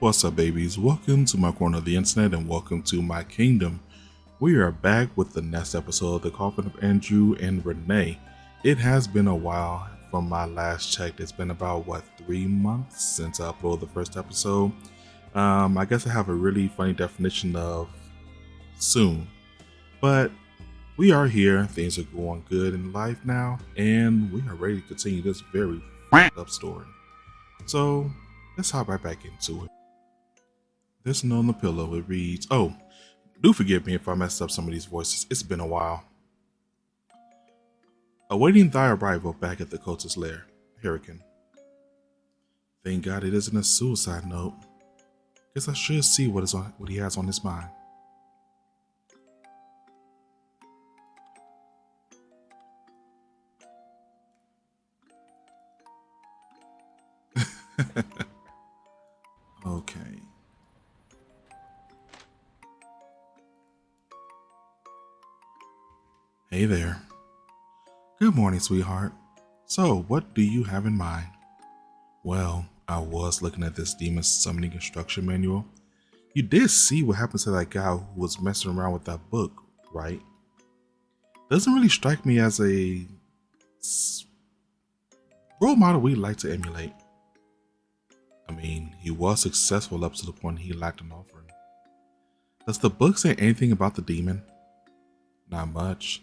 What's up, babies? Welcome to my corner of the internet and welcome to my kingdom. We are back with the next episode of the Coffin of Andrew and Renee. It has been a while from my last check. It's been about 3 months since I uploaded the first episode. I guess I have a really funny definition of soon, but we are here. Things are going good in life now, and we are ready to continue this very up story. So let's hop right back into it. This note on the pillow, it reads, oh, do forgive me if I messed up some of these voices. It's been a while. Awaiting thy arrival back at the cultist lair, Hurricane. Thank God it isn't a suicide note. Guess I should see what he has on his mind. Okay. Hey there. Good morning, sweetheart. So, what do you have in mind? Well, I was looking at this demon summoning instruction manual. You did see what happened to that guy who was messing around with that book, right? Doesn't really strike me as a role model we'd like to emulate. I mean, he was successful up to the point he lacked an offering. Does the book say anything about the demon? Not much.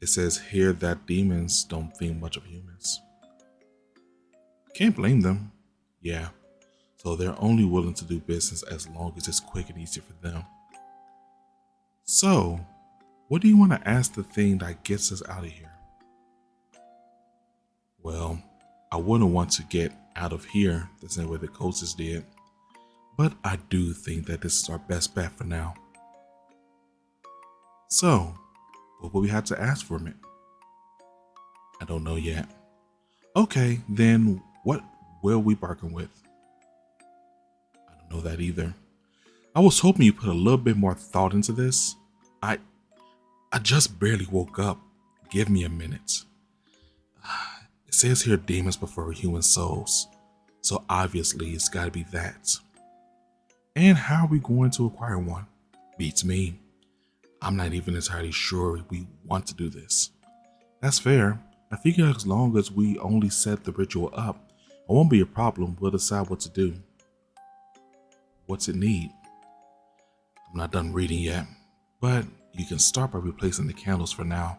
It says here that demons don't think much of humans. Can't blame them. Yeah, so they're only willing to do business as long as it's quick and easy for them. So, what do you want to ask the thing that gets us out of here? Well, I wouldn't want to get out of here the same way the cultists did, but I do think that this is our best bet for now. So, what will we have to ask from it? I don't know yet. Okay, then what will we bargain with? I don't know that either. I was hoping you put a little bit more thought into this. I just barely woke up. Give me a minute. It says here demons prefer human souls, so obviously it's gotta be that. And how are we going to acquire one? Beats me. I'm not even entirely sure we want to do this. That's fair. I figure as long as we only set the ritual up, it won't be a problem. We'll decide what to do. What's it need? I'm not done reading yet, but you can start by replacing the candles for now.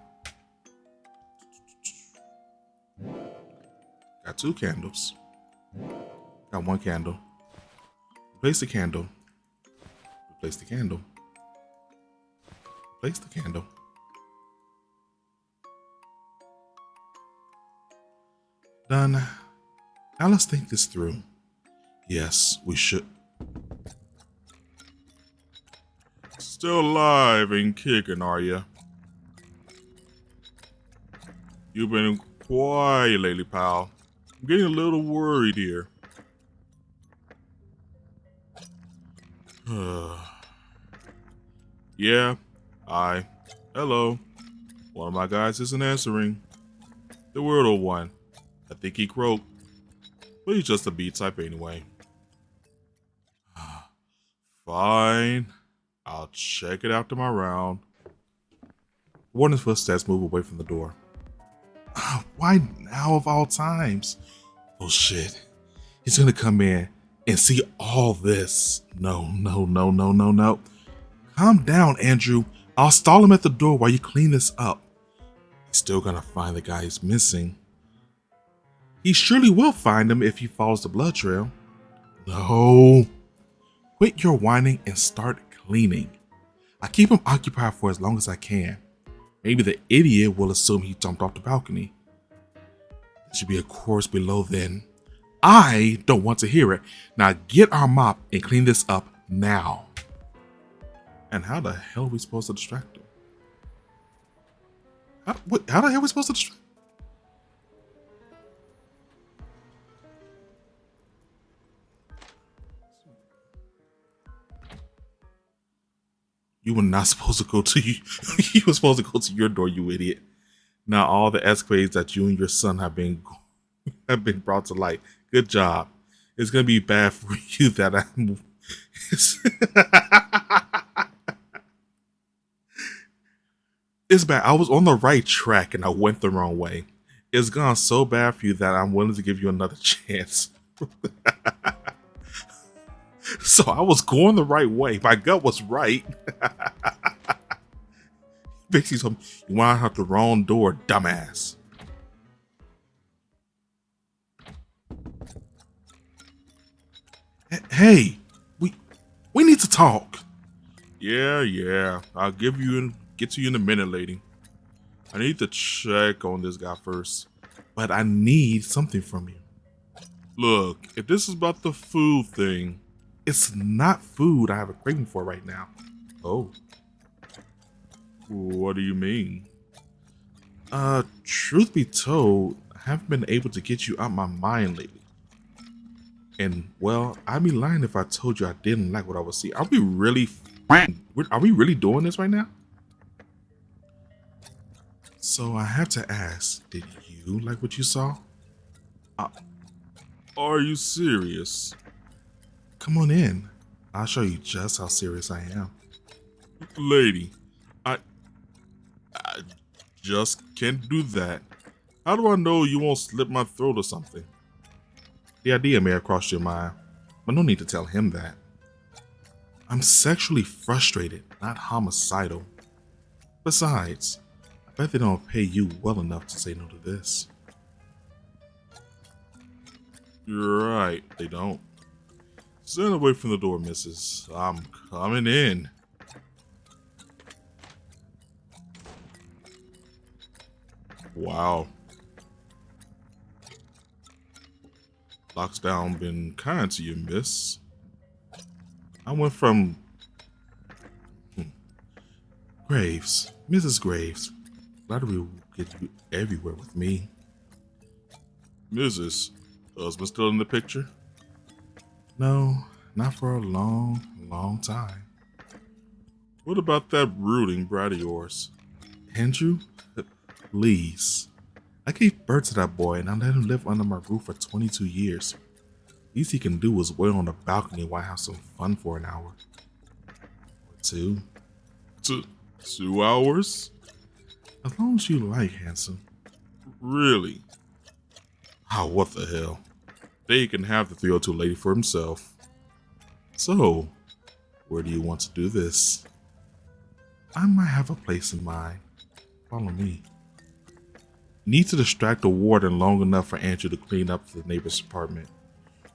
Got 2 candles. Got 1 candle. Replace the candle. Replace the candle. Replace the candle. Done. Now let's think this through. Yes, we should. Still alive and kicking, are you? You've been quiet lately, pal. I'm getting a little worried here. Yeah, hello. One of my guys isn't answering. The weirdo one. I think he croaked. But he's just a B type anyway. Fine. I'll check it after my round. Warden's footsteps move away from the door. Why now of all times? Oh shit. He's gonna come in and see all this. No. Calm down, Andrew. I'll stall him at the door while you clean this up. He's still gonna find the guy he's missing. He surely will find him if he follows the blood trail. No. Quit your whining and start cleaning. I keep him occupied for as long as I can. Maybe the idiot will assume he jumped off the balcony. There should be a chorus below then. I don't want to hear it. Now get our mop and clean this up now. And how the hell are we supposed to distract him? How the hell are we supposed to distract him? You were not supposed to go to you. You were supposed to go to your door, you idiot. Now all the escapades that you and your son have been brought to light. Good job. It's gonna be bad for you that I'm. It's bad. I was on the right track and I went the wrong way. It's gone so bad for you that I'm willing to give you another chance. So I was going the right way. My gut was right. Basically told me, you went out the wrong door, dumbass. Hey, we need to talk. Yeah. I'll get to you in a minute, lady. I need to check on this guy first. But I need something from you. Look, if this is about the food thing, it's not food I have a craving for right now. Oh. What do you mean? Truth be told, I haven't been able to get you out my mind lately. And, well, I'd be lying if I told you I didn't like what I was seeing. Are we really doing this right now? So I have to ask, did you like what you saw? Are you serious? Come on in. I'll show you just how serious I am. Lady, I just can't do that. How do I know you won't slit my throat or something? The idea may have crossed your mind, but no need to tell him that. I'm sexually frustrated, not homicidal. Besides, I bet they don't pay you well enough to say no to this. You're right, they don't. Stand away from the door, missus. I'm coming in. Wow. Lockdown been kind to you, miss. I went from Graves, Mrs. Graves. Lottery will get you everywhere with me. Mrs. Husband still in the picture? No, not for a long time. What about that brooding brat of yours? Andrew? Please. I gave birth to that boy and I let him live under my roof for 22 years. Least he can do is wait on the balcony while I have some fun for an hour. Or two. 2 hours? As long as you like, handsome. Really? Oh, what the hell? They can have the 302 lady for himself. So, where do you want to do this? I might have a place in mind. Follow me. Need to distract the warden long enough for Andrew to clean up the neighbor's apartment.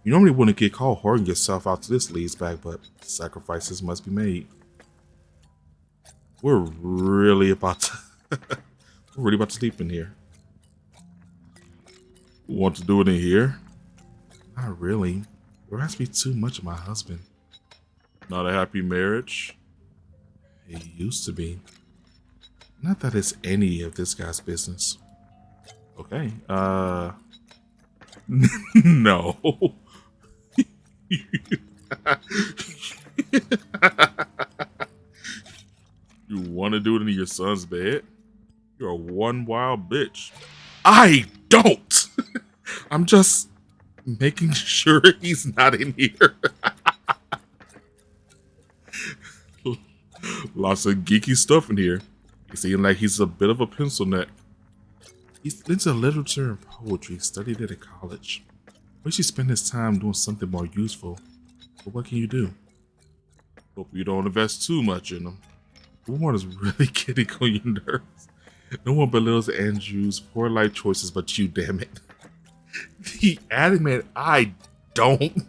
You normally wouldn't get caught hoarding yourself out to this leads back, but sacrifices must be made. We're really about to sleep in here. Want to do it in here? Not really. It reminds me too much of my husband. Not a happy marriage? It used to be. Not that it's any of this guy's business. Okay, no. You want to do it in your son's bed? You're one wild bitch. I don't! I'm just making sure he's not in here. Lots of geeky stuff in here. He seems like he's a bit of a pencil neck. He's into literature and poetry, studied it at college. Wish he spent his time doing something more useful. But what can you do? Hope you don't invest too much in him. The one is really getting on your nerves. No one belittles Andrew's poor life choices but you, damn it. The adamant I don't.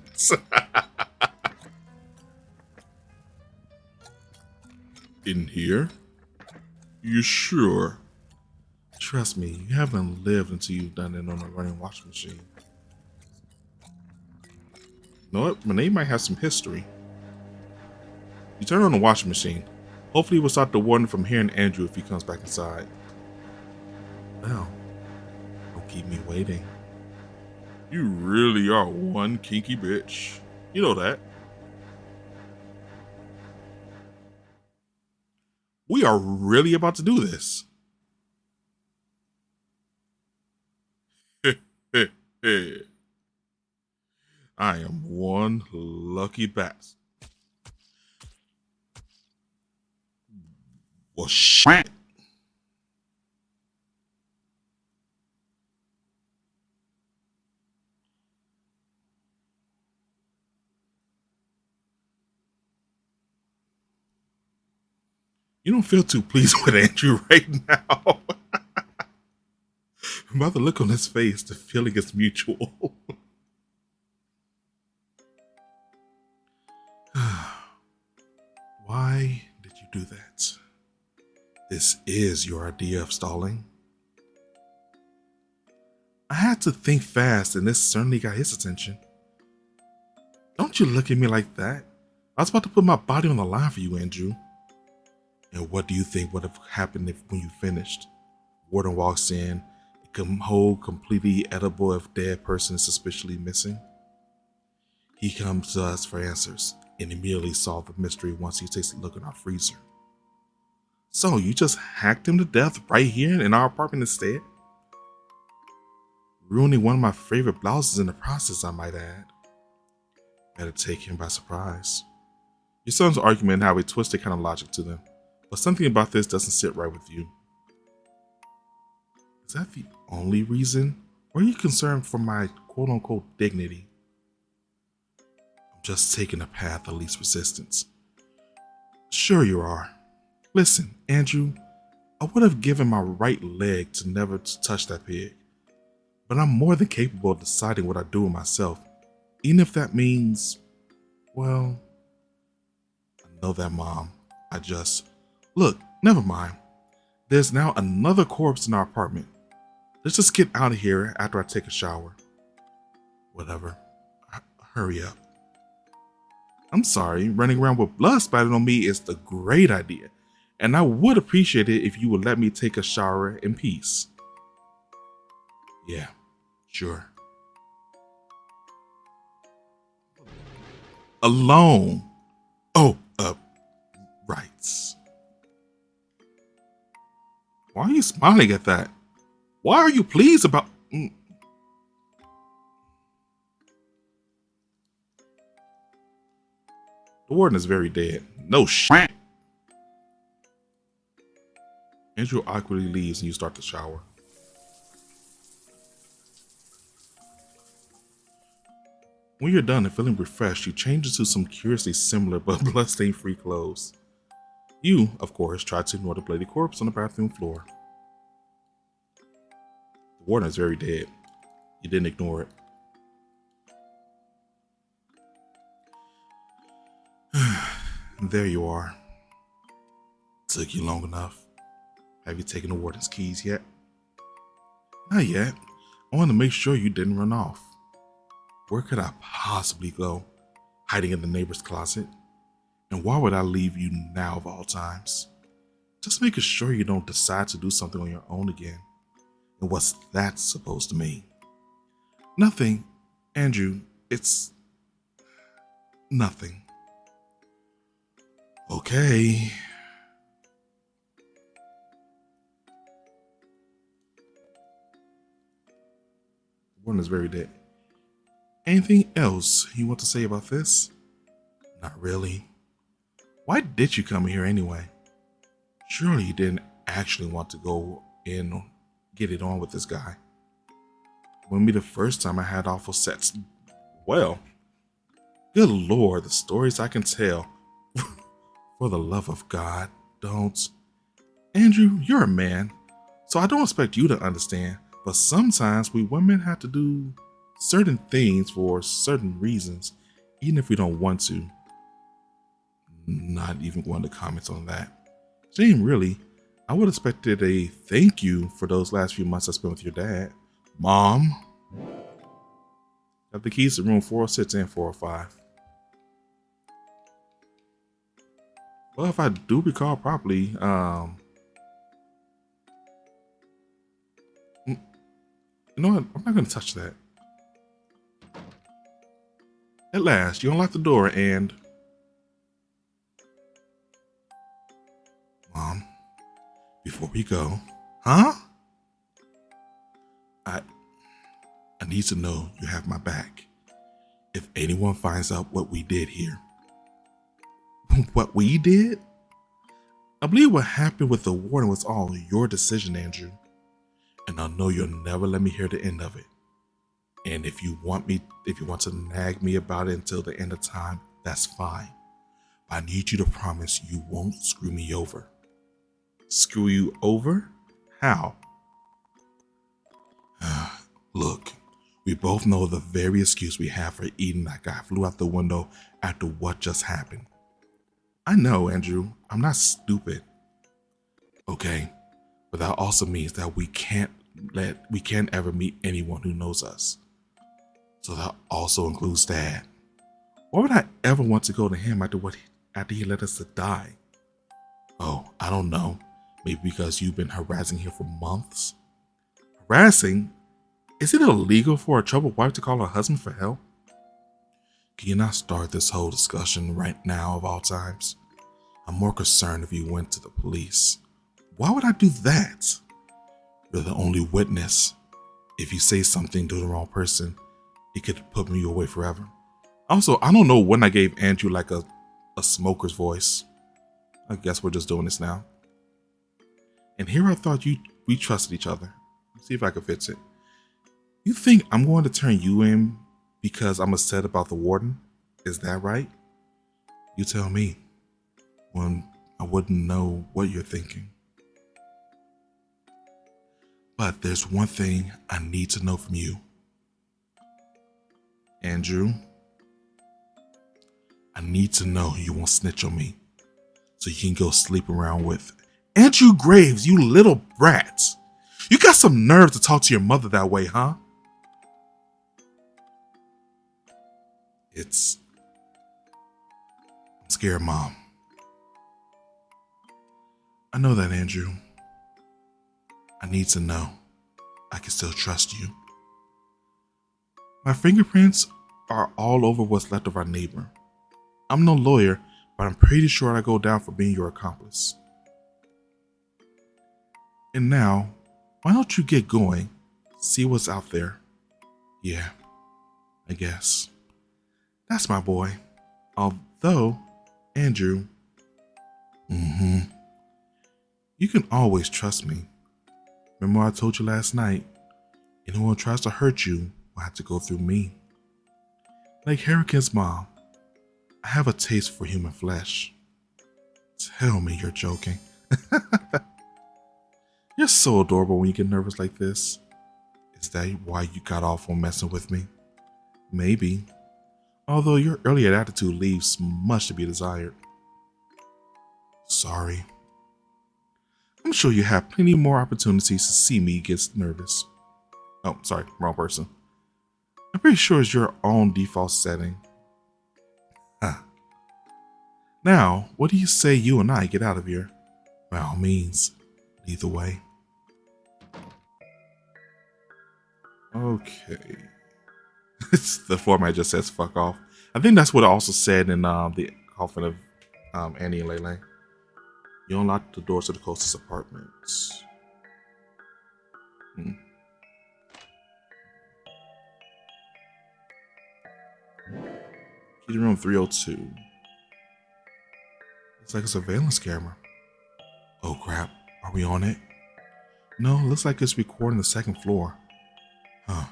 In here? You sure? Trust me, you haven't lived until you've done it on a running washing machine. You know what? Renee might have some history. You turn on the washing machine. Hopefully it will stop the warden from hearing Andrew if he comes back inside. Well, don't keep me waiting. You really are one kinky bitch. You know that. We are really about to do this. I am one lucky bastard. Well, shit. You don't feel too pleased with Andrew right now. About the look on his face, the feeling is mutual. Why did you do that? This is your idea of stalling? I had to think fast, and this certainly got his attention. Don't you look at me like that. I was about to put my body on the line for you, Andrew. And what do you think would have happened when you finished? Warden walks in, a whole completely edible if dead person is suspiciously missing. He comes to us for answers and immediately solve the mystery once he takes a look in our freezer. So you just hacked him to death right here in our apartment instead? Ruining one of my favorite blouses in the process, I might add. Better take him by surprise. Your son's argument have a twisted kind of logic to them, but something about this doesn't sit right with you. Is that the only reason? Or are you concerned for my quote-unquote dignity? I'm just taking the path of least resistance. Sure you are. Listen, Andrew, I would have given my right leg to never touch that pig, but I'm more than capable of deciding what I do with myself, even if that means, well, I know that, Mom. Look, never mind. There's now another corpse in our apartment. Let's just get out of here after I take a shower. Whatever. Hurry up. I'm sorry, running around with blood splattered on me is the great idea, and I would appreciate it if you would let me take a shower in peace. Yeah, sure. Alone. Oh, right. Why are you smiling at that? Why are you pleased about... The warden is very dead. No shit. Andrew awkwardly leaves and you start to shower. When you're done and feeling refreshed, you change into some curiously similar but bloodstained-free clothes. You, of course, try to ignore the bloody corpse on the bathroom floor. The warden is very dead. You didn't ignore it. There you are. Took you long enough. Have you taken the warden's keys yet? Not yet. I want to make sure you didn't run off. Where could I possibly go? Hiding in the neighbor's closet? And why would I leave you now of all times? Just making sure you don't decide to do something on your own again. And what's that supposed to mean? Nothing, Andrew. It's nothing. Okay. One is very dead. Anything else you want to say about this? Not really. Why did you come here anyway? Surely you didn't actually want to go in, get it on with this guy. When me the first time I had awful sex. Well, good Lord, the stories I can tell. For the love of God, don't. Andrew, you're a man, so I don't expect you to understand, but sometimes we women have to do certain things for certain reasons, even if we don't want to. Not even going to comment on that. Shame, really. I would have expected a thank you for those last few months I spent with your dad. Mom. Got the keys to room 406 and 405. Well, if I do recall properly, you know what? I'm not going to touch that. At last, you unlock the door and... Mom, before we go... Huh? I need to know you have my back. if anyone finds out what we did here. What we did? I believe what happened with the warden was all your decision, Andrew. And I know you'll never let me hear the end of it. And if you want to nag me about it until the end of time, that's fine. But I need you to promise you won't screw me over. Screw you over? How? Look, we both know the very excuse we have for eating that guy flew out the window after what just happened. I know, Andrew, I'm not stupid. Okay, but that also means that we can't ever meet anyone who knows us. So that also includes Dad. Why would I ever want to go to him after he let us die? Oh, I don't know. Maybe because you've been harassing him for months? Harassing? Is it illegal for a troubled wife to call her husband for help? Can you not start this whole discussion right now of all times? I'm more concerned if you went to the police. Why would I do that? You're the only witness. If you say something to the wrong person, it could put me away forever. Also, I don't know when I gave Andrew like a smoker's voice. I guess we're just doing this now. And here I thought we trusted each other. Let's see if I can fix it. You think I'm going to turn you in because I'm upset about the warden? Is that right? You tell me, when I wouldn't know what you're thinking. But there's one thing I need to know from you. Andrew, I need to know you won't snitch on me so you can go sleep around with Andrew Graves, you little brat. You got some nerve to talk to your mother that way, huh? I'm scared, Mom. I know that, Andrew. I need to know I can still trust you. My fingerprints are all over what's left of our neighbor. I'm no lawyer, but I'm pretty sure I go down for being your accomplice. And now, why don't you get going, see what's out there? Yeah, I guess. That's my boy. Although, Andrew, you can always trust me. Remember I told you last night, anyone who tries to hurt you will have to go through me. Like Hurricane's mom, I have a taste for human flesh. Tell me you're joking. You're so adorable when you get nervous like this. Is that why you got off on messing with me? Maybe. Although your earlier attitude leaves much to be desired. Sorry. I'm sure you have plenty more opportunities to see me get nervous. Oh, sorry, wrong person. I'm pretty sure it's your own default setting. Now, what do you say you and I get out of here? By all means, either way. Okay. The format just says fuck off. I think that's what it also said in the Coffin of Annie and Lele. You unlock the doors to the closest apartments. Key to room 302. Looks like a surveillance camera. Oh crap, are we on it? No, looks like it's recording the second floor. Huh,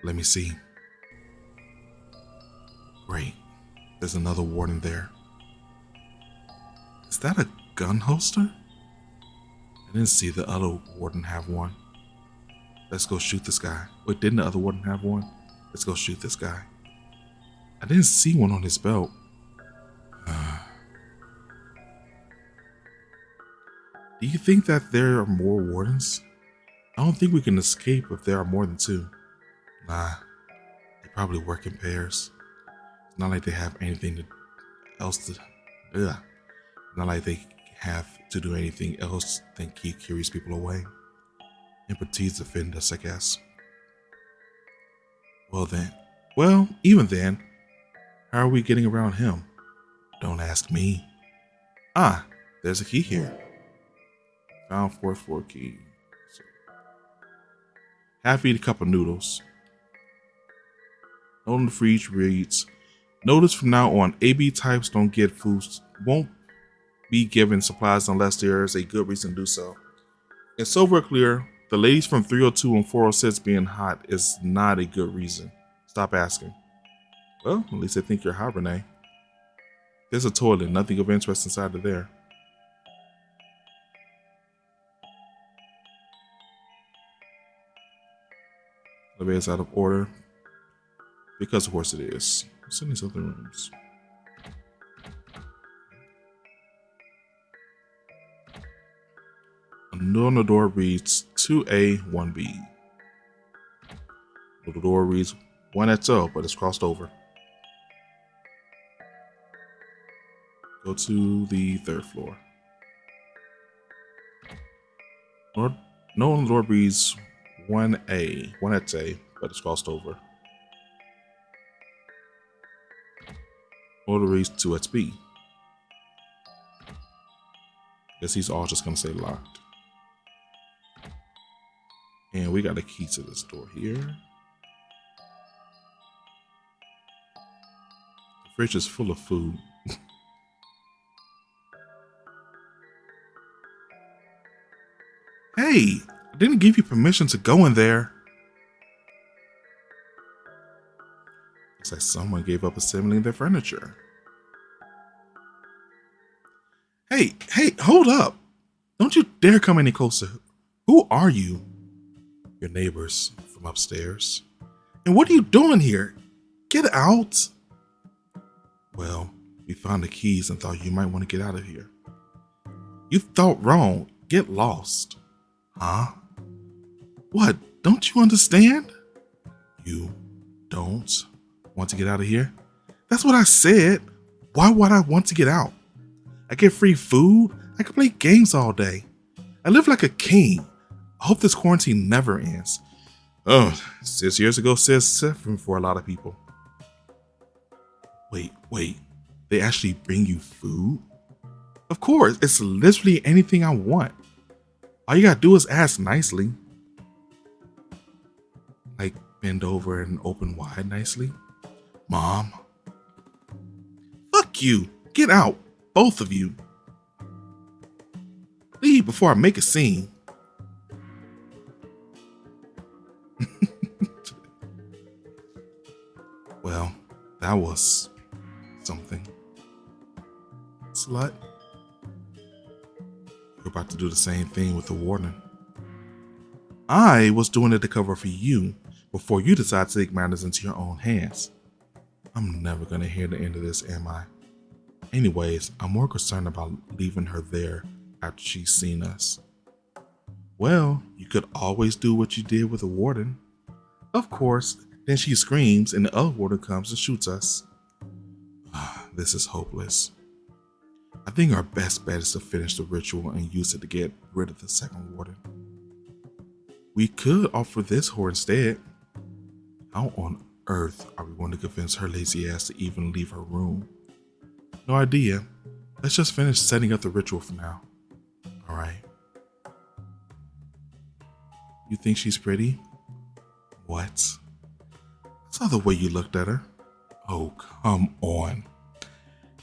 let me see. Great, there's another warden there. Is that a gun holster? I didn't see the other warden have one. Let's go shoot this guy. Wait, didn't the other warden have one? Let's go shoot this guy. I didn't see one on his belt. Do you think that there are more wardens? I don't think we can escape if there are more than two. Nah, they probably work in pairs. It's not like they have anything else to do anything else than keep curious people away. Empathy's defend us, I guess. Well, even then, how are we getting around him? Don't ask me. Ah, there's a key here. Found fourth floor key. Half eat a cup of noodles. Note on the fridge reads, notice from now on, AB types don't get foods, won't be given supplies unless there is a good reason to do so. And so we're clear, the ladies from 302 and 406 being hot is not a good reason. Stop asking. Well, at least I think you're hot, Renee. There's a toilet, nothing of interest inside of there. The bed's out of order. Because of course it is. What's in these other rooms? A note on the door reads 2A, 1B. The door reads 1XO, but it's crossed over. Go to the 3rd floor. Note on the door reads 1A, 1XA, but it's crossed over. Order reads 2XB. Guess he's all just gonna say locked. And we got a key to this door here. The fridge is full of food. Hey, I didn't give you permission to go in there. Looks like someone gave up assembling their furniture. Hey, hold up. Don't you dare come any closer. Who are you? Your neighbors from upstairs. And what are you doing here? Get out. Well, we found the keys and thought you might want to get out of here. You thought wrong. Get lost. Huh? What? Don't you understand? You don't want to get out of here? That's what I said. Why would I want to get out? I get free food. I can play games all day. I live like a king. I hope this quarantine never ends. Oh, 6 years ago says 7 for a lot of people. Wait. They actually bring you food? Of course, it's literally anything I want. All you gotta do is ask nicely. Like bend over and open wide nicely. Mom. Fuck you. Get out. Both of you. Leave before I make a scene. Well, that was something. Slut. You're about to do the same thing with the warden. I was doing it to cover for you before you decide to take matters into your own hands. I'm never gonna hear the end of this, am I? Anyways, I'm more concerned about leaving her there after she's seen us. Well, you could always do what you did with the warden. Of course, then she screams and the other warden comes and shoots us. This is hopeless. I think our best bet is to finish the ritual and use it to get rid of the second warden. We could offer this whore instead. How on earth are we going to convince her lazy ass to even leave her room? No idea. Let's just finish setting up the ritual for now. Alright. You think she's pretty? What? I saw the way you looked at her. Oh, come on.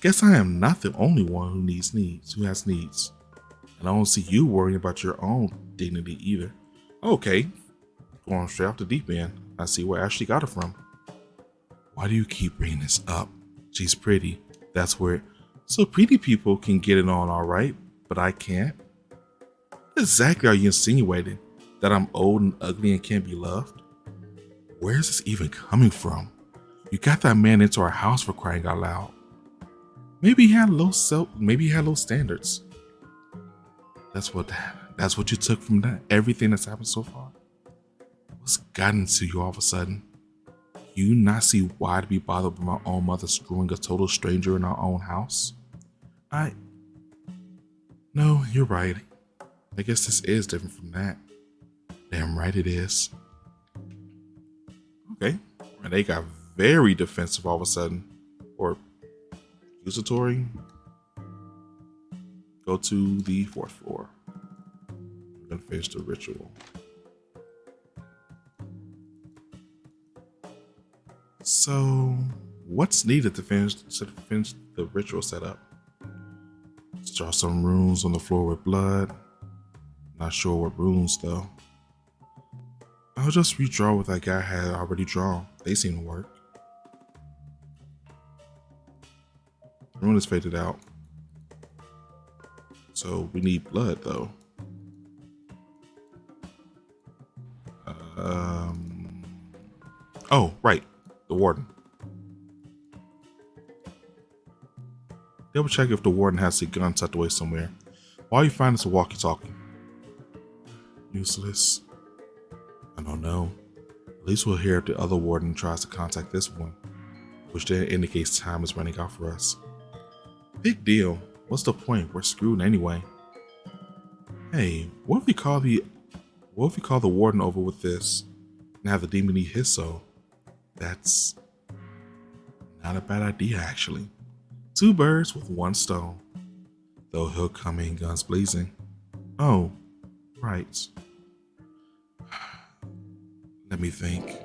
Guess I am not the only one who has needs. And I don't see you worrying about your own dignity either. Okay, going straight off the deep end. I see where Ashley got it from. Why do you keep bringing this up? She's pretty. That's where. So pretty people can get it on all right, but I can't? What exactly are you insinuating? That I'm old and ugly and can't be loved? Where is this even coming from? You got that man into our house for crying out loud. Maybe he had low standards. That's what you took from that. Everything that's happened so far. What's gotten to you all of a sudden? You not see why to be bothered with my own mother screwing a total stranger in our own house? No, you're right. I guess this is different from that. Damn right it is. Okay, Renee got very defensive all of a sudden. Or accusatory. Go to the 4th floor. We're gonna finish the ritual. So, what's needed to finish the ritual setup? Let's draw some runes on the floor with blood. Not sure what runes though. I'll just redraw what that guy had already drawn. They seem to work. Rune is faded out. So we need blood though. Oh, right. The warden. Double check if the warden has a gun tucked away somewhere. All you find is a walkie-talkie. Useless. I don't know. At least we'll hear if the other warden tries to contact this one, which then indicates time is running out for us. Big deal. What's the point? We're screwed anyway. Hey, what if we call the warden over with this and have the demon eat his soul? That's not a bad idea, actually. 2 birds with 1 stone. Though he'll come in guns blazing. Oh, right. Let me think.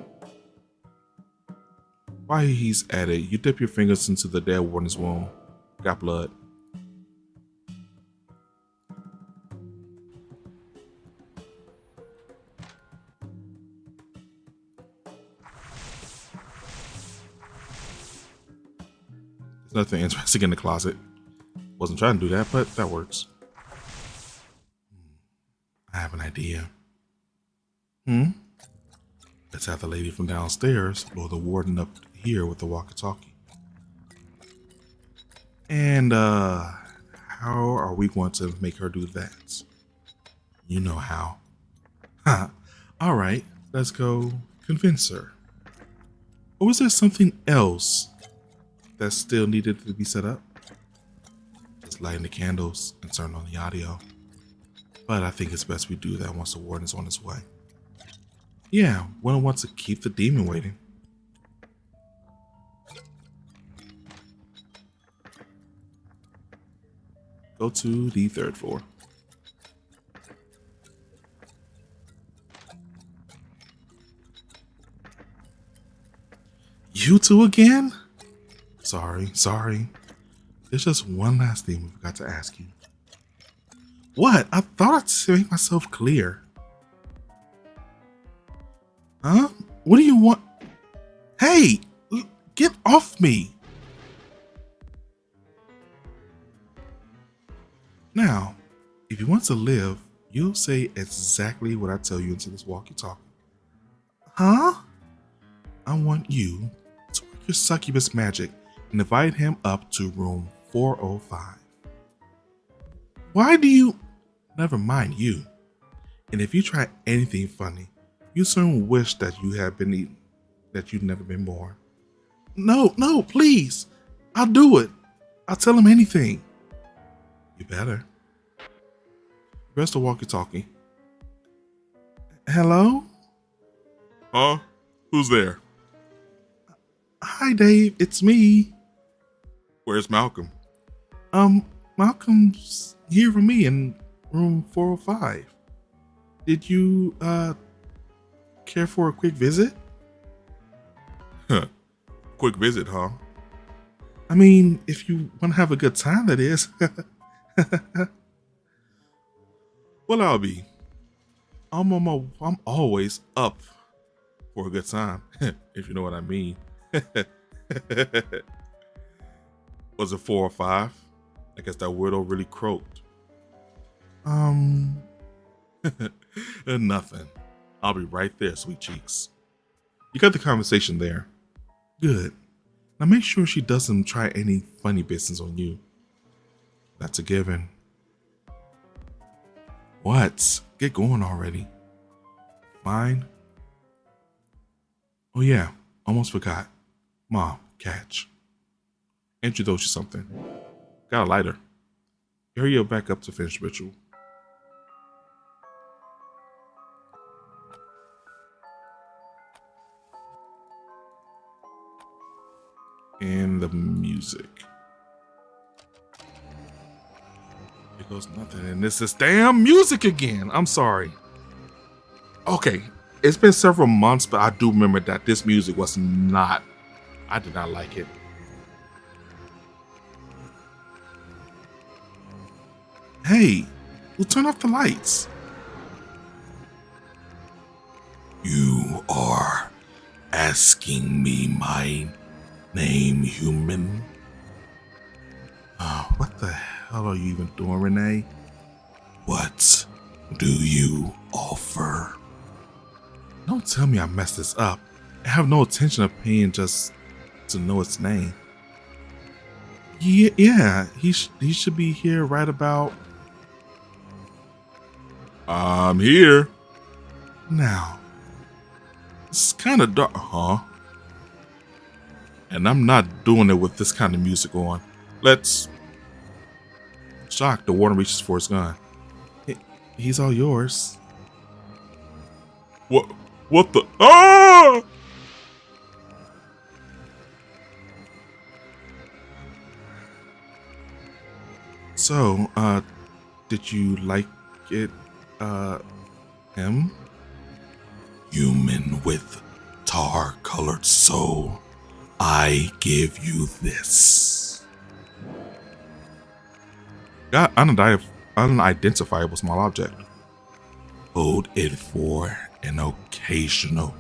While he's at it, you dip your fingers into the dead warden's wound. Got blood. There's nothing interesting in the closet. Wasn't trying to do that, but that works. I have an idea. Let's have the lady from downstairs blow the warden up here with the walkie-talkie. And how are we going to make her do that? You know how. All right, let's go convince her. Or was there something else that still needed to be set up? Just lighting the candles and turn on the audio. But I think it's best we do that once the warden's on his way. Yeah, we don't want to keep the demon waiting. Go to the 3rd floor. You two again? Sorry. There's just one last thing we forgot to ask you. What? I thought I'd make myself clear. Huh? What do you want? Hey, get off me. Now, if you want to live, you'll say exactly what I tell you into this walkie-talkie. Huh? I want you to work your succubus magic and invite him up to room 405. Why do you? Never mind you. And if you try anything funny, you soon wish that you had been eaten, that you'd never been born. No, please. I'll do it. I'll tell him anything. You better. Press the walkie-talkie. Hello? Huh? Who's there? Hi, Dave. It's me. Where's Malcolm? Malcolm's here for me in room 405. Did you, care for a quick visit? Quick visit, huh? I mean, if you want to have a good time, that is. Well, I'll be. I'm always up for a good time, if you know what I mean. Was it 4 or 5? I guess that weirdo really croaked. Nothing. I'll be right there, sweet cheeks. You got the conversation there. Good. Now make sure she doesn't try any funny business on you. That's a given. What? Get going already. Fine. Oh yeah, almost forgot. Mom, catch. Introduce you something. Got a lighter. Hurry you back up to finish the ritual. And the music. Here goes nothing, and this is damn music again. I'm sorry. Okay, it's been several months, but I do remember that this music was not I did not like it. Hey, we'll turn off the lights. You are asking me my name, human? What the hell are you even doing, Renee? What do you offer? Don't tell me I messed this up. I have no intention of paying just to know its name. Yeah, he should be here right about. I'm here. Now. It's kind of dark, huh? And I'm not doing it with this kind of music on. Let's. Shocked, the warden reaches for his gun. He's all yours. What? What the? Ah! So, did you like it, him? Human with tar-colored soul, I give you this. Got unidentifiable small object. Hold it for an occasional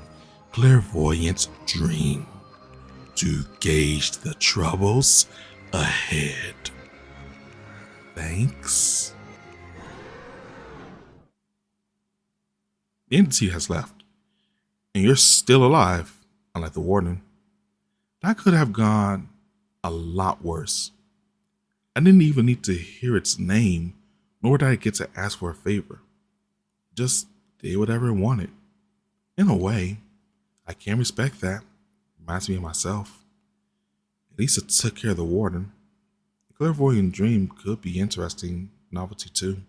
clairvoyant dream to gauge the troubles ahead. Thanks. The entity has left, and you're still alive, unlike the warden. That could have gone a lot worse. I didn't even need to hear its name, nor did I get to ask for a favor. Just did whatever it wanted. In a way, I can respect that. Reminds me of myself. At least it took care of the warden. The clairvoyant dream could be interesting novelty too.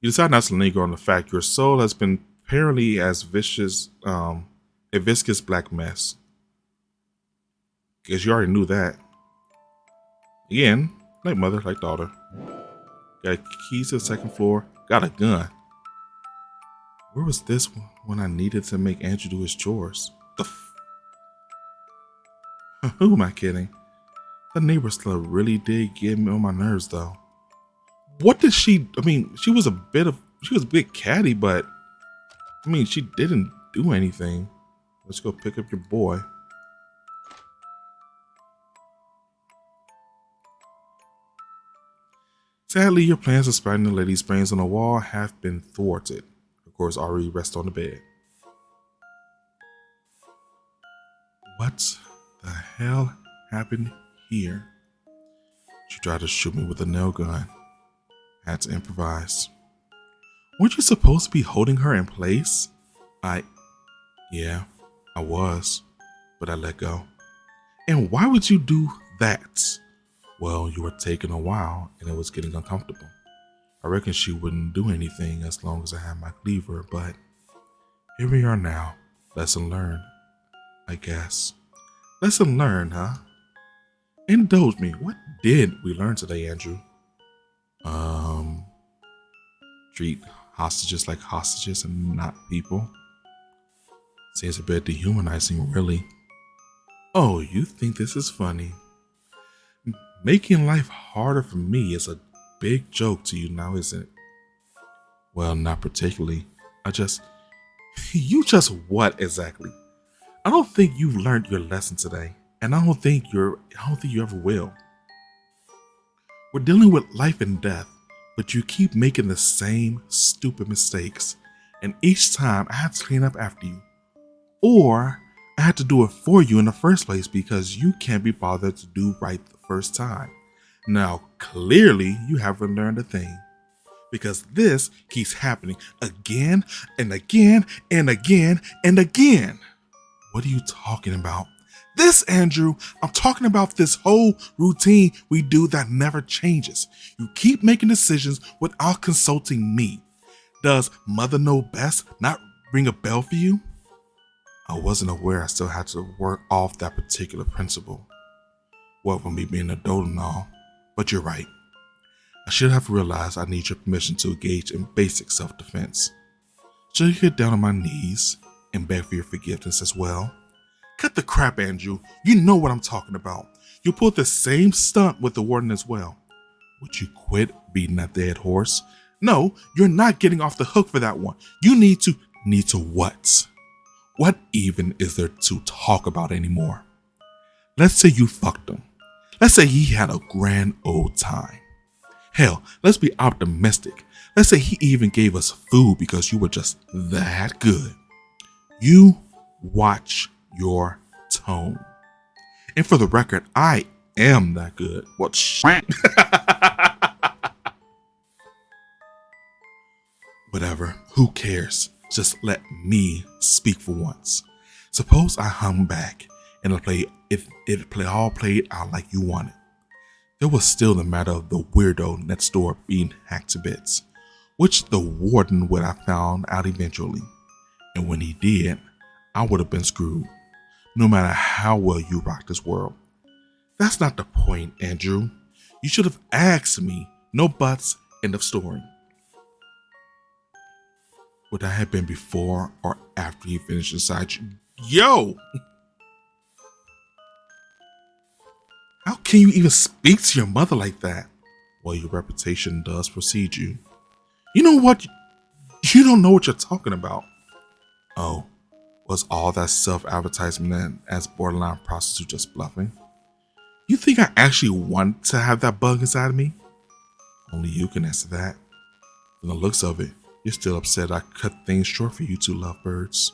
You decide not to linger on the fact your soul has been apparently as vicious, a viscous black mess. Because you already knew that. Again, like mother, like daughter. Got keys to the second floor, got a gun. Where was this when I needed to make Andrew do his chores? Who am I kidding? The neighbor slut really did get me on my nerves though. What did she, she was a bit catty, but she didn't do anything. Let's go pick up your boy. Sadly, your plans of spotting the lady's brains on the wall have been thwarted. Of course, Ari rests on the bed. What the hell happened here? She tried to shoot me with a nail gun. Had to improvise. Weren't you supposed to be holding her in place? Yeah, I was, but I let go. And why would you do that? Well, you were taking a while and it was getting uncomfortable. I reckon she wouldn't do anything as long as I had my cleaver, but here we are now. Lesson learned, I guess. Lesson learned, huh? Indulge me. What did we learn today, Andrew? Treat hostages like hostages and not people. Seems a bit dehumanizing, really. Oh, you think this is funny? Making life harder for me is a big joke to you now, isn't it? Well, not particularly. You just what exactly? I don't think you've learned your lesson today, and I don't think you ever will. We're dealing with life and death, but you keep making the same stupid mistakes, and each time I have to clean up after you. Or I had to do it for you in the first place because you can't be bothered to do right the first time. Now, clearly, you haven't learned a thing. Because this keeps happening again and again and again and again. What are you talking about? This, Andrew, I'm talking about this whole routine we do that never changes. You keep making decisions without consulting me. Does Mother Know Best not ring a bell for you? I wasn't aware I still had to work off that particular principle. What with me being an adult and all, but you're right. I should have realized I need your permission to engage in basic self-defense. Should I get down on my knees and beg for your forgiveness as well? Cut the crap, Andrew. You know what I'm talking about. You pulled the same stunt with the warden as well. Would you quit beating that dead horse? No, you're not getting off the hook for that one. You need to what? What even is there to talk about anymore? Let's say you fucked him. Let's say he had a grand old time. Hell, let's be optimistic. Let's say he even gave us food because you were just that good. You watch your tone. And for the record, I am that good. What shit? Whatever, who cares? Just let me speak for once. Suppose I hung back and it all played out like you wanted. There was still the matter of the weirdo next door being hacked to bits, which the warden would have found out eventually. And when he did, I would have been screwed, no matter how well you rock this world. That's not the point, Andrew. You should have asked me. No buts, end of story. Would that have been before or after he finished inside you? Yo! How can you even speak to your mother like that? Well, your reputation does precede you. You know what? You don't know what you're talking about. Oh, was all that self-advertisement as borderline prostitute just bluffing? You think I actually want to have that bug inside of me? Only you can answer that. From the looks of it, you're still upset I cut things short for you two lovebirds.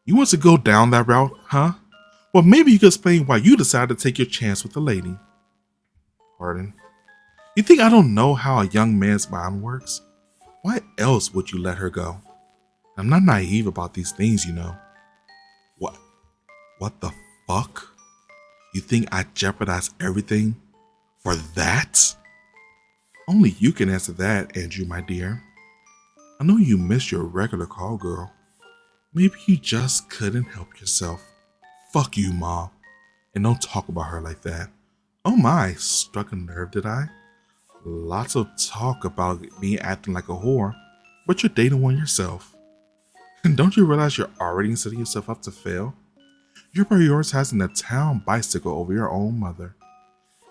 You want to go down that route, huh? Well, maybe you could explain why you decided to take your chance with the lady. Pardon? You think I don't know how a young man's mind works? Why else would you let her go? I'm not naive about these things, you know. What the fuck? You think I jeopardize everything for that? Only you can answer that, Andrew, my dear. I know you miss your regular call girl. Maybe you just couldn't help yourself. Fuck you, Mom. And don't talk about her like that. Oh my, struck a nerve, did I? Lots of talk about me acting like a whore, but you're dating one yourself. And don't you realize you're already setting yourself up to fail? You're prioritizing a town bicycle over your own mother.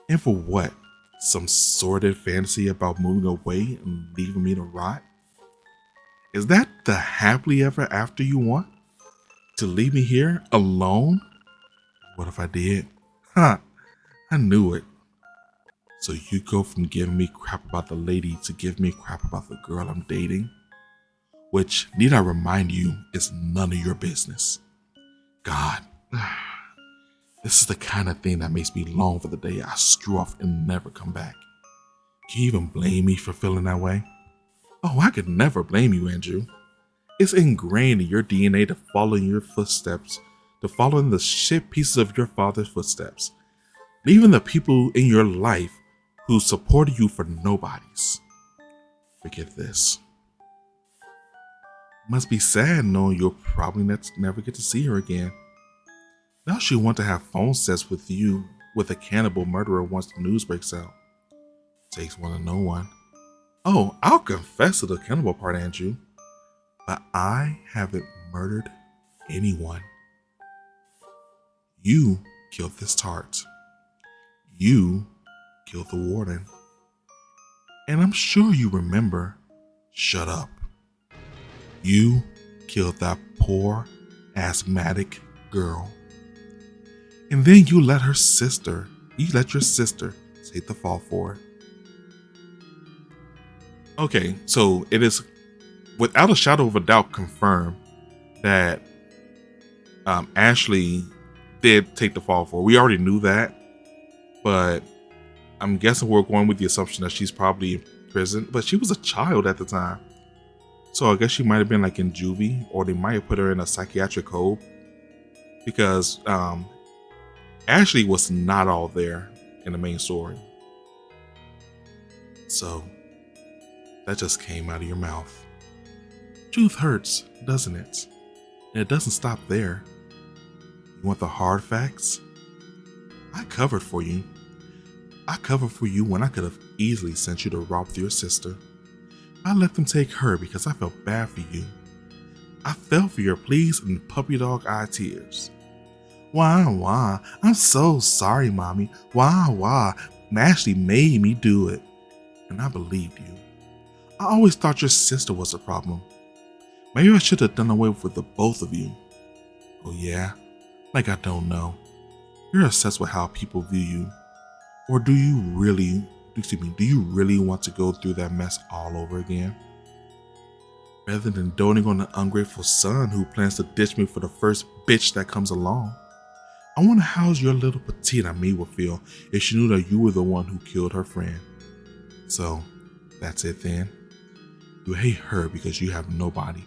And for what? Some sordid fantasy about moving away and leaving me to rot? Is that the happily ever after you want? To leave me here alone? What if I did? Ha! I knew it. So you go from giving me crap about the lady to give me crap about the girl I'm dating? Which, need I remind you, is none of your business. God, this is the kind of thing that makes me long for the day I screw off and never come back. Can you even blame me for feeling that way? Oh, I could never blame you, Andrew. It's ingrained in your DNA to follow in your footsteps, to follow in the shit pieces of your father's footsteps, leaving the people in your life who supported you for nobodies. Forget this. Must be sad knowing you'll probably never get to see her again. Now she'll want to have phone sets with you with a cannibal murderer once the news breaks out. Takes one to know one. Oh, I'll confess to the cannibal part, Andrew. But I haven't murdered anyone. You killed this tart. You killed the warden. And I'm sure you remember. Shut up. You killed that poor, asthmatic girl. And then you let your sister take the fall for it. Okay, so it is without a shadow of a doubt confirmed that Ashley did take the fall for it. We already knew that, but I'm guessing we're going with the assumption that she's probably in prison, but she was a child at the time. So I guess she might have been like in juvie, or they might have put her in a psychiatric hold, because Ashley was not all there in the main story. So that just came out of your mouth. Truth hurts, doesn't it? And it doesn't stop there. You want the hard facts? I covered for you. I covered for you when I could have easily sent you to rob your sister. I let them take her because I felt bad for you. I fell for your pleas and puppy dog eye tears. Wah. I'm so sorry, Mommy. Wah. Ashley made me do it. And I believed you. I always thought your sister was the problem. Maybe I should have done away with the both of you. Oh yeah? Like I don't know. You're obsessed with how people view you. Or do you really want to go through that mess all over again? Rather than doting on an ungrateful son who plans to ditch me for the first bitch that comes along. I wonder how your little petite amie would feel if she knew that you were the one who killed her friend. So, that's it then. You hate her because you have nobody.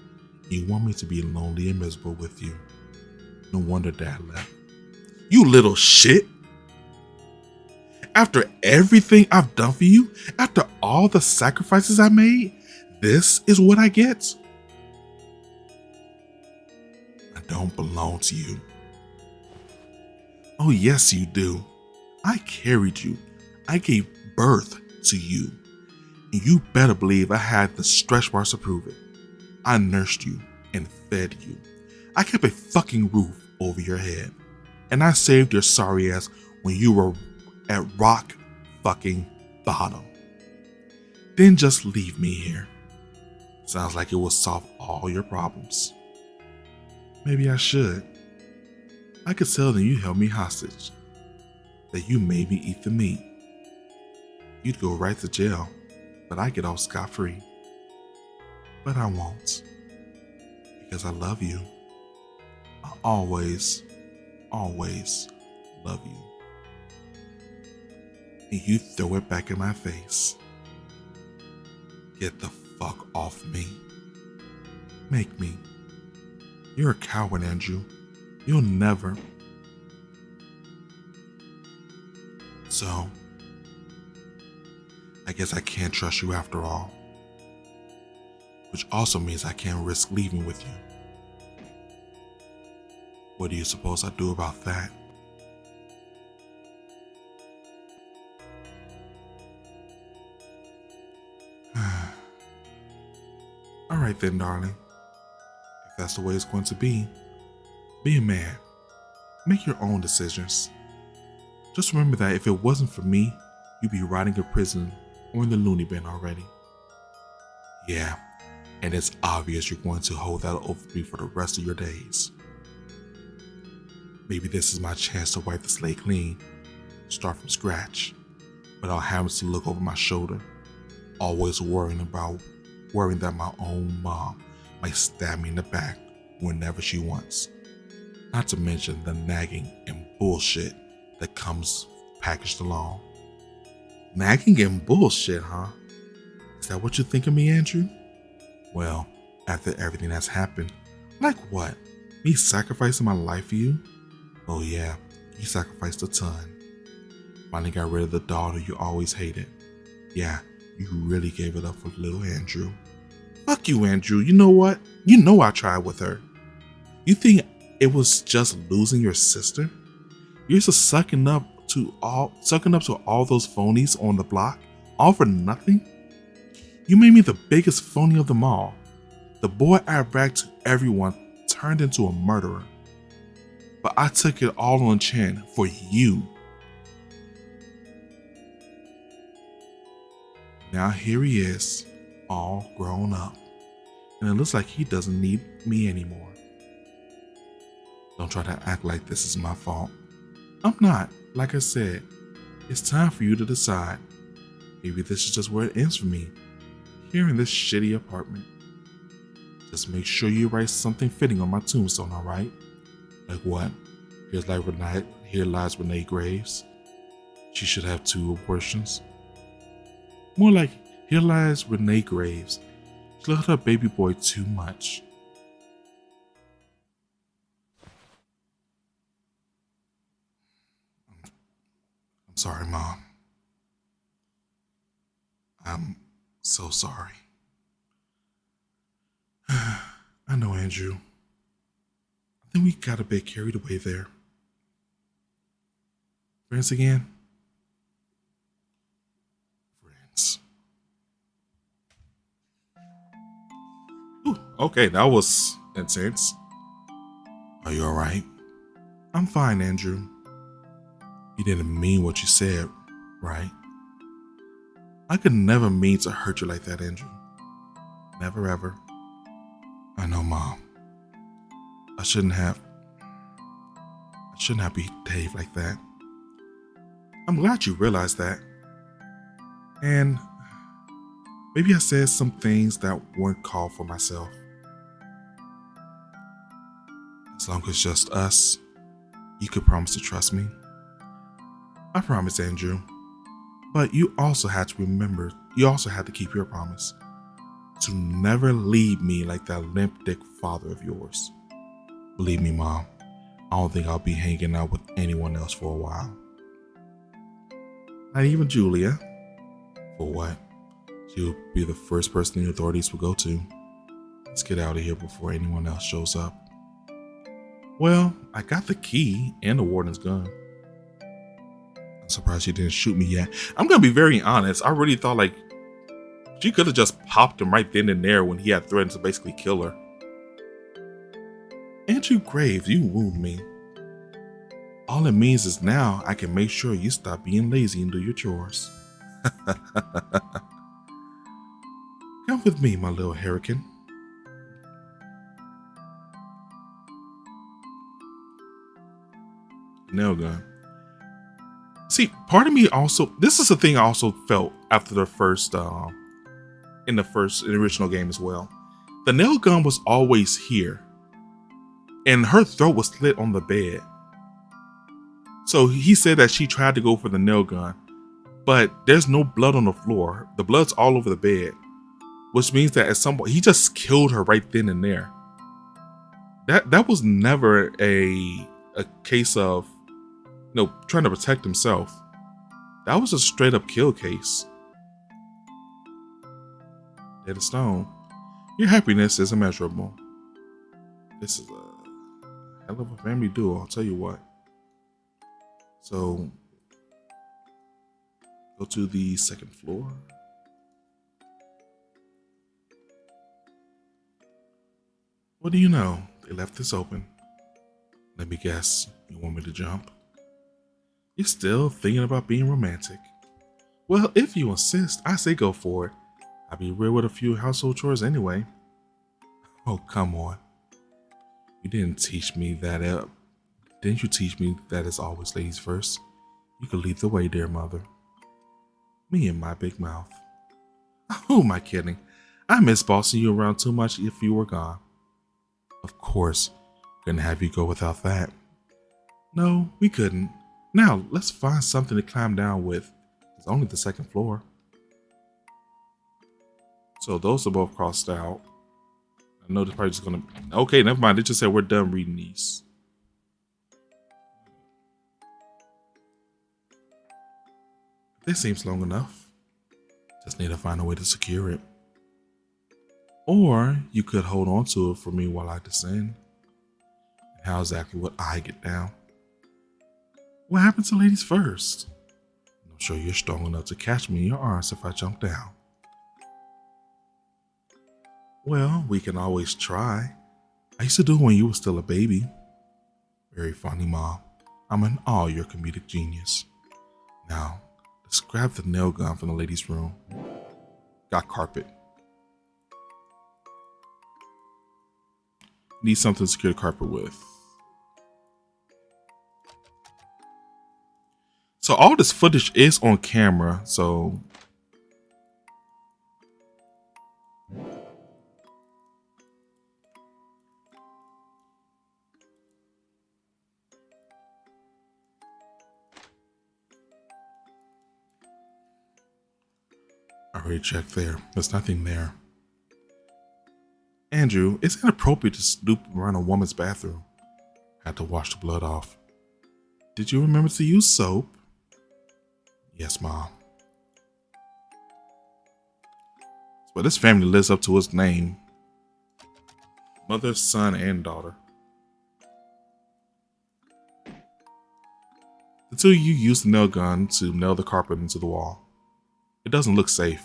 You want me to be lonely and miserable with you. No wonder Dad left. You little shit! After everything I've done for you, after all the sacrifices I made, this is what I get? I don't belong to you. Oh yes you do. I carried you. I gave birth to you. And you better believe I had the stretch marks to prove it. I nursed you and fed you. I kept a fucking roof over your head. And I saved your sorry ass when you were at rock fucking bottom. Then just leave me here. Sounds like it will solve all your problems. Maybe I should. I could tell them you held me hostage. That you made me eat the meat. You'd go right to jail, but I get off scot-free. But I won't. Because I love you. I always love you. And you throw it back in my face. Get the fuck off me. Make me. You're a coward, Andrew. You'll never. So, I guess I can't trust you after all. Which also means I can't risk leaving with you. What do you suppose I do about that? Alright then, darling. If that's the way it's going to be a man. Make your own decisions. Just remember that if it wasn't for me, you'd be rotting in prison or in the loony bin already. Yeah, and it's obvious you're going to hold that over me for the rest of your days. Maybe this is my chance to wipe the slate clean, start from scratch, without having to look over my shoulder, always worrying that my own mom might stab me in the back whenever she wants. Not to mention the nagging and bullshit that comes packaged along. Nagging and bullshit, huh? Is that what you think of me, Andrew? Well, after everything that's happened, like what? Me sacrificing my life for you? Oh yeah, you sacrificed a ton. Finally got rid of the daughter you always hated. Yeah, you really gave it up for little Andrew. Fuck you, Andrew. You know what? You know I tried with her. You think it was just losing your sister? You're just sucking up to all those phonies on the block, all for nothing? You made me the biggest phony of them all. The boy I bragged to everyone turned into a murderer. But I took it all on chin for you. Now here he is, all grown up. And it looks like he doesn't need me anymore. Don't try to act like this is my fault. I'm not. Like I said, it's time for you to decide. Maybe this is just where it ends for me. Here in this shitty apartment. Just make sure you write something fitting on my tombstone, alright? Like what? Here lies Renee Graves. She should have 2 abortions. More like, here lies Renee Graves. She loved her baby boy too much. I'm sorry, Mom. I'm so sorry. I know, Andrew. I think we got a bit carried away there. Friends again? Friends. Ooh, okay, that was intense. Are you alright? I'm fine, Andrew. You didn't mean what you said, right? I could never mean to hurt you like that, Andrew. Never ever. I know, Mom. I shouldn't have behaved like that. I'm glad you realized that. And maybe I said some things that weren't called for myself. As long as it's just us, you could promise to trust me. I promise, Andrew. But you also had to remember, you also had to keep your promise to never leave me like that limp dick father of yours. Believe me, Mom, I don't think I'll be hanging out with anyone else for a while. Not even Julia. For what? She'll be the first person the authorities will go to. Let's get out of here before anyone else shows up. Well, I got the key and the warden's gun. I'm surprised she didn't shoot me yet. I'm gonna be very honest. I really thought like she could have just popped him right then and there when he had threatened to basically kill her. Andrew Graves, you wound me. All it means is now I can make sure you stop being lazy and do your chores. Come with me, my little hurricane. Nail gun. See, part of me also, this is a thing I also felt after the first, in the original game as well. The nail gun was always here, and her throat was slit on the bed. So he said that she tried to go for the nail gun, but there's no blood on the floor. The blood's all over the bed, which means that at some point he just killed her right then and there. That was never a case of trying to protect himself. That was a straight up kill case. Dead stone. Your happiness is immeasurable. This is a hell of a family duo, I'll tell you what. So, go to the second floor. What do you know? They left this open. Let me guess, you want me to jump? You're still thinking about being romantic. Well, if you insist, I say go for it. I'll be real with a few household chores anyway. Oh, come on. You didn't teach me that Didn't you teach me that it's always ladies first? You could lead the way, dear mother. Me and my big mouth. Who am I kidding? I miss bossing you around too much if you were gone. Of course, couldn't have you go without that. No, we couldn't. Now, let's find something to climb down with. It's only the second floor. So those are both crossed out. I know this probably just gonna... Okay, never mind. They just said we're done reading these. This seems long enough. Just need to find a way to secure it. Or you could hold on to it for me while I descend. And how exactly would I get down? What happens to ladies first? I'm sure you're strong enough to catch me in your arms if I jump down. Well, we can always try. I used to do it when you were still a baby. Very funny, Mom. I'm in awe of your comedic genius. Now, let's grab the nail gun from the ladies' room. Got carpet. Need something to secure the carpet with. So all this footage is on camera, so... I already checked there. There's nothing there. Andrew, it's inappropriate to snoop around a woman's bathroom. Had to wash the blood off. Did you remember to use soap? Yes, Mom. But this family lives up to its name. Mother, son, and daughter. The two of you use the nail gun to nail the carpet into the wall. It doesn't look safe.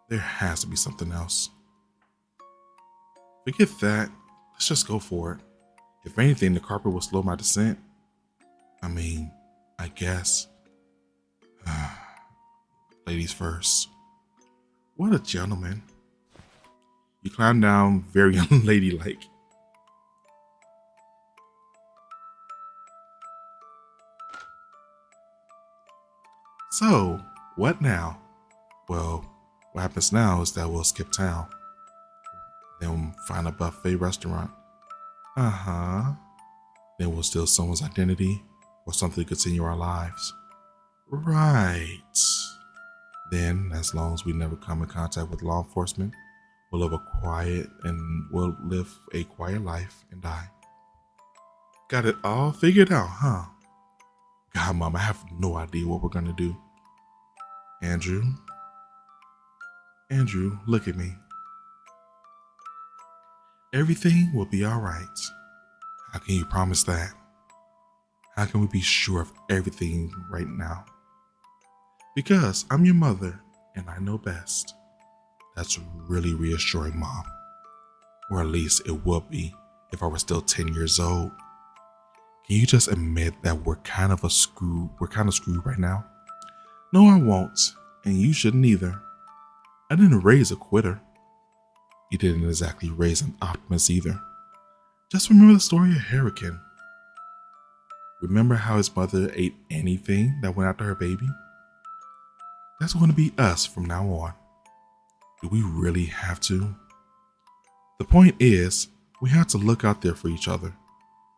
There has to be something else. Forget that. Let's just go for it. If anything, the carpet will slow my descent. I mean, I guess. Ladies first. What a gentleman. You climb down very unladylike. So, what now? Well, what happens now is that we'll skip town. Then we'll find a buffet restaurant. Then we'll steal someone's identity or something to continue our lives. Right. Then, as long as we never come in contact with law enforcement, we'll live a quiet life and die. Got it all figured out, huh? God, Mom, I have no idea what we're gonna do. Andrew, look at me. Everything will be all right. How can you promise that? How can we be sure of everything right now? Because I'm your mother and I know best. That's really reassuring, Mom. Or at least it would be if I were still 10 years old. Can you just admit that we're kind of screwed right now? No, I won't, and you shouldn't either. I didn't raise a quitter. You didn't exactly raise an optimist either. Just remember the story of Hurricane. Remember how his mother ate anything that went after her baby? That's going to be us from now on. Do we really have to? The point is, we have to look out there for each other.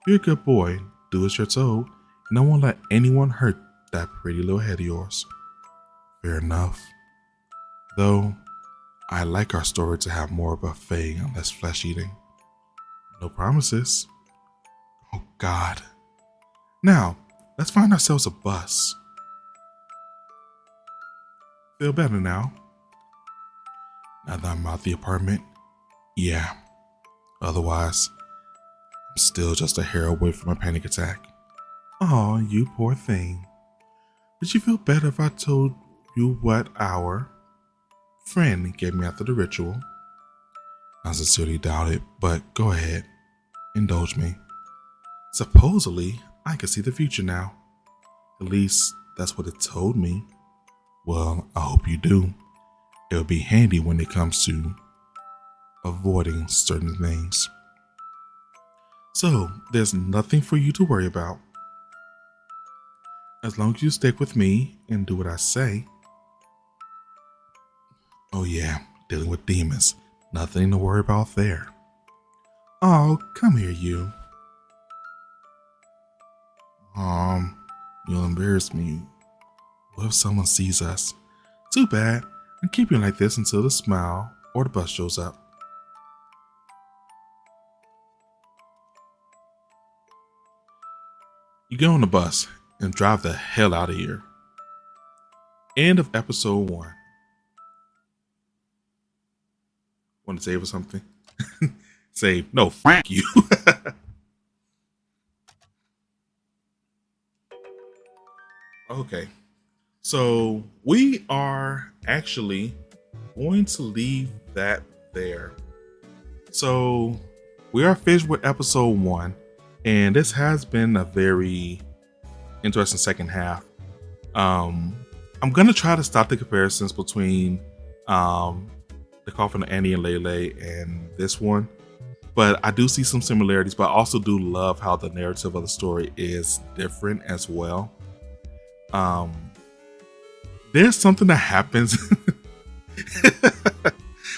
You're a good boy, do as you're told, and I won't let anyone hurt that pretty little head of yours. Fair enough. Though, I like our story to have more buffet and less flesh eating. No promises. Oh God. Now, let's find ourselves a bus. Feel better now? Now that I'm out the apartment? Yeah. Otherwise, I'm still just a hair away from a panic attack. Aw, you poor thing. Would you feel better if I told you what our friend gave me after the ritual? I sincerely doubt it, but go ahead. Indulge me. Supposedly, I can see the future now. At least, that's what it told me. Well, I hope you do. It'll be handy when it comes to avoiding certain things. So, there's nothing for you to worry about. As long as you stick with me and do what I say. Oh yeah, dealing with demons. Nothing to worry about there. Oh, come here, you. You'll embarrass me. What if someone sees us? Too bad. I'm keeping like this until the smile or the bus shows up. You get on the bus and drive the hell out of here. End of episode 1. Want to save or something? Save. No, fuck you. Okay. So we are actually going to leave that there. So we are finished with episode 1, and this has been a very interesting second half. I'm gonna try to stop the comparisons between the Coffin of Annie and Lele and this one, but I do see some similarities, but I also do love how the narrative of the story is different as well. There's something that happens.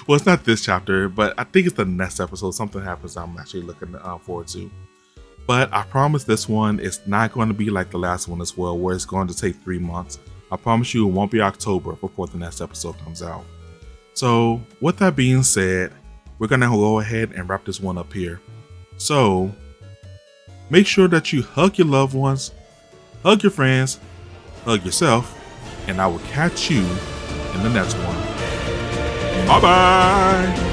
Well, it's not this chapter, but I think it's the next episode. Something happens I'm actually looking forward to. But I promise this one is not going to be like the last one as well, where it's going to take 3 months. I promise you it won't be October before the next episode comes out. So with that being said, we're going to go ahead and wrap this one up here. So make sure that you hug your loved ones, hug your friends, hug yourself, and I will catch you in the next one. Bye-bye.